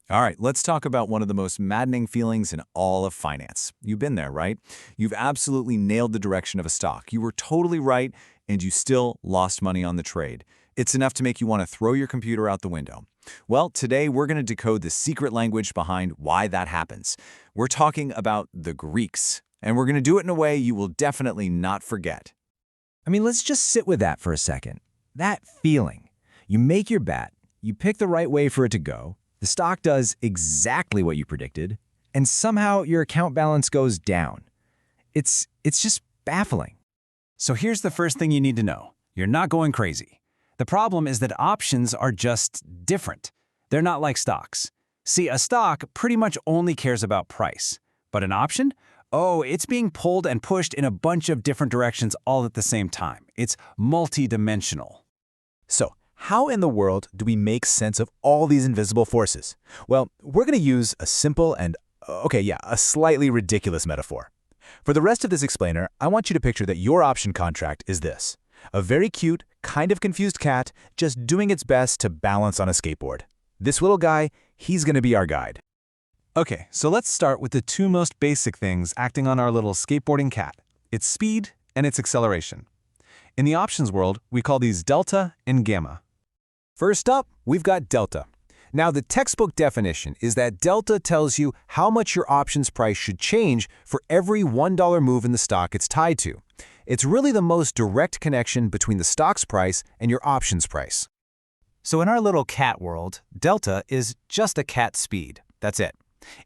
All right, let's talk about one of the most maddening feelings in all of finance. You've been there, right? You've absolutely nailed the direction of a stock. You were totally right, and you still lost money on the trade. It's enough to make you want to throw your computer out the window. Well, today we're going to decode the secret language behind why that happens. We're talking about the Greeks, and we're going to do it in a way you will definitely not forget. Let's just sit with that for a second. That feeling. You make your bet, you pick the right way for it to go, the stock does exactly what you predicted, and somehow your account balance goes down. It's just baffling. So here's the first thing you need to know. You're not going crazy. The problem is that options are just different. They're not like stocks. See, a stock pretty much only cares about price. But an option? Oh, it's being pulled and pushed in a bunch of different directions all at the same time. It's multidimensional. So, how in the world do we make sense of all these invisible forces? Well, we're going to use a simple and, a slightly ridiculous metaphor. For the rest of this explainer, I want you to picture that your option contract is this: a very cute, kind of confused cat just doing its best to balance on a skateboard. This little guy, he's going to be our guide. Okay, so let's start with the two most basic things acting on our little skateboarding cat: its speed and its acceleration. In the options world, we call these delta and gamma. First up, we've got delta. Now, the textbook definition is that delta tells you how much your options price should change for every $1 move in the stock it's tied to. It's really the most direct connection between the stock's price and your options price. So in our little cat world, delta is just a cat speed. That's it.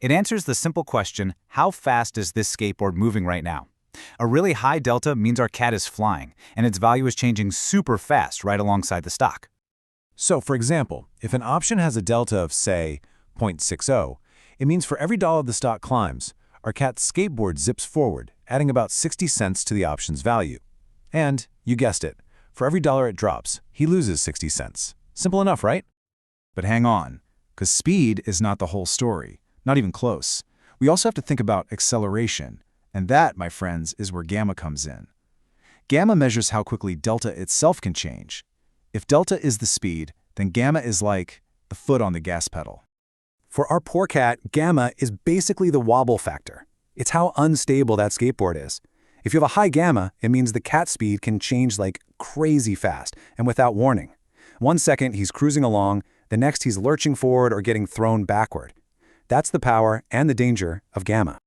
It answers the simple question, how fast is this skateboard moving right now? A really high delta means our cat is flying, and its value is changing super fast right alongside the stock. So, for example, if an option has a delta of, say, 0.60, it means for every dollar the stock climbs, our cat's skateboard zips forward, adding about 60 cents to the option's value. And, you guessed it, for every dollar it drops, he loses 60 cents. Simple enough, right? But hang on, because speed is not the whole story, not even close. We also have to think about acceleration, and that, my friends, is where gamma comes in. Gamma measures how quickly delta itself can change. If delta is the speed, then gamma is like the foot on the gas pedal. For our poor cat, gamma is basically the wobble factor. It's how unstable that skateboard is. If you have a high gamma, it means the cat speed can change like crazy fast and without warning. 1 second he's cruising along, the next he's lurching forward or getting thrown backward. That's the power and the danger of gamma.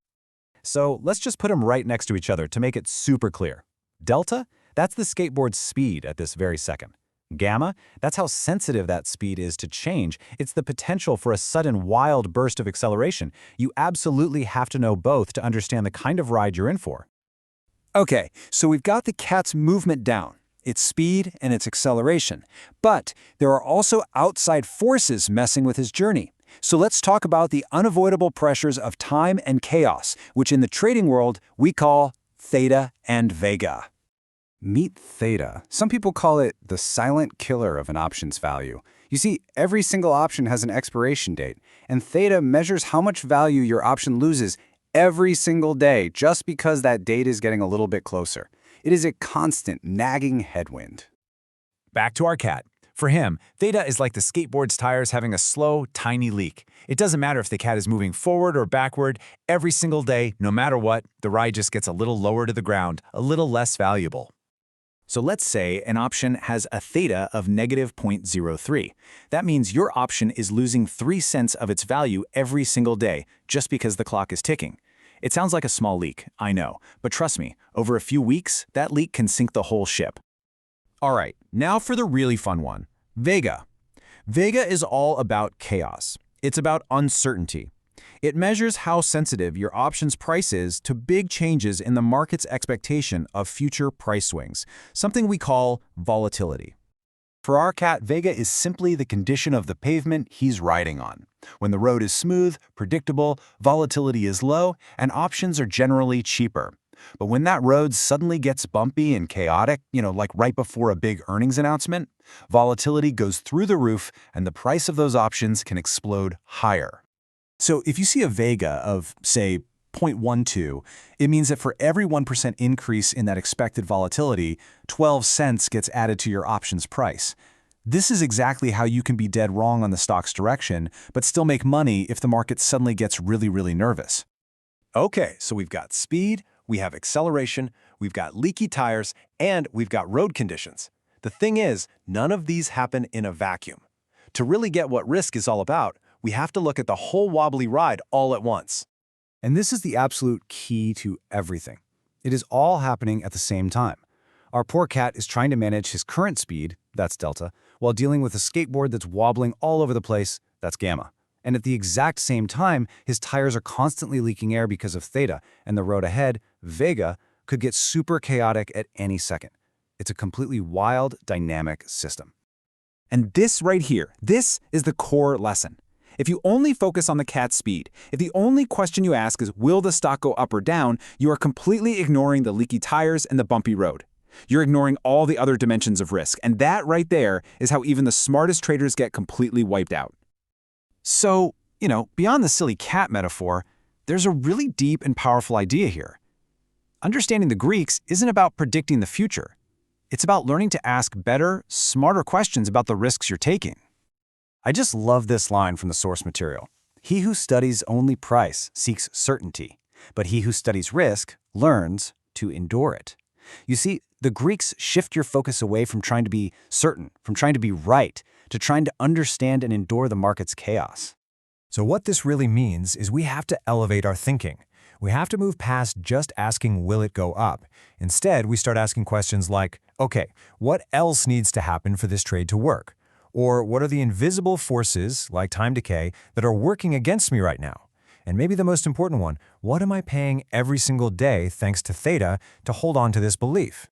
So let's just put them right next to each other to make it super clear. Delta, that's the skateboard's speed at this very second. Gamma, that's how sensitive that speed is to change. It's the potential for a sudden wild burst of acceleration. You absolutely have to know both to understand the kind of ride you're in for. Okay, so we've got the cat's movement down, its speed and its acceleration. But there are also outside forces messing with his journey. So let's talk about the unavoidable pressures of time and chaos, which in the trading world we call Theta and Vega. Meet Theta. Some people call it the silent killer of an option's value. You see, every single option has an expiration date, and Theta measures how much value your option loses every single day just because that date is getting a little bit closer. It is a constant, nagging headwind. Back to our cat. For him, Theta is like the skateboard's tires having a slow, tiny leak. It doesn't matter if the cat is moving forward or backward. Every single day, no matter what, the ride just gets a little lower to the ground, a little less valuable. So let's say an option has a theta of negative 0.03. That means your option is losing 3 cents of its value every single day just because the clock is ticking. It sounds like a small leak, I know, but trust me, over a few weeks, that leak can sink the whole ship. All right, now for the really fun one, Vega. Vega is all about chaos. It's about uncertainty. It measures how sensitive your option's price is to big changes in the market's expectation of future price swings, something we call volatility. For our cat, Vega is simply the condition of the pavement he's riding on. When the road is smooth, predictable, volatility is low, and options are generally cheaper. But when that road suddenly gets bumpy and chaotic, like right before a big earnings announcement, volatility goes through the roof and the price of those options can explode higher. So if you see a Vega of, say, 0.12, it means that for every 1% increase in that expected volatility, 12 cents gets added to your option's price. This is exactly how you can be dead wrong on the stock's direction, but still make money if the market suddenly gets really, really nervous. Okay, so we've got speed, we have acceleration, we've got leaky tires, and we've got road conditions. The thing is, none of these happen in a vacuum. To really get what risk is all about, we have to look at the whole wobbly ride all at once. And this is the absolute key to everything. It is all happening at the same time. Our poor cat is trying to manage his current speed, that's delta, while dealing with a skateboard that's wobbling all over the place, that's gamma. And at the exact same time, his tires are constantly leaking air because of theta, and the road ahead, Vega, could get super chaotic at any second. It's a completely wild, dynamic system. And this right here, this is the core lesson. If you only focus on the cat's speed, if the only question you ask is, will the stock go up or down, you are completely ignoring the leaky tires and the bumpy road. You're ignoring all the other dimensions of risk, and that right there is how even the smartest traders get completely wiped out. So, beyond the silly cat metaphor, there's a really deep and powerful idea here. Understanding the Greeks isn't about predicting the future. It's about learning to ask better, smarter questions about the risks you're taking. I just love this line from the source material. He who studies only price seeks certainty, but he who studies risk learns to endure it. You see, the Greeks shift your focus away from trying to be certain, from trying to be right, to trying to understand and endure the market's chaos. So what this really means is we have to elevate our thinking. We have to move past just asking, will it go up? Instead, we start asking questions like, okay, what else needs to happen for this trade to work? Or what are the invisible forces, like time decay, that are working against me right now? And maybe the most important one, what am I paying every single day thanks to Theta to hold on to this belief?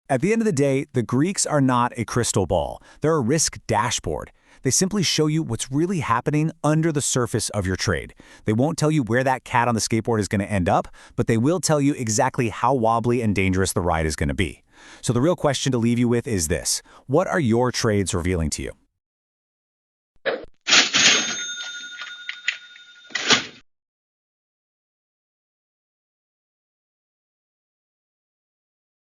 At the end of the day, the Greeks are not a crystal ball. They're a risk dashboard. They simply show you what's really happening under the surface of your trade. They won't tell you where that cat on the skateboard is going to end up, but they will tell you exactly how wobbly and dangerous the ride is going to be. So the real question to leave you with is this: what are your trades revealing to you?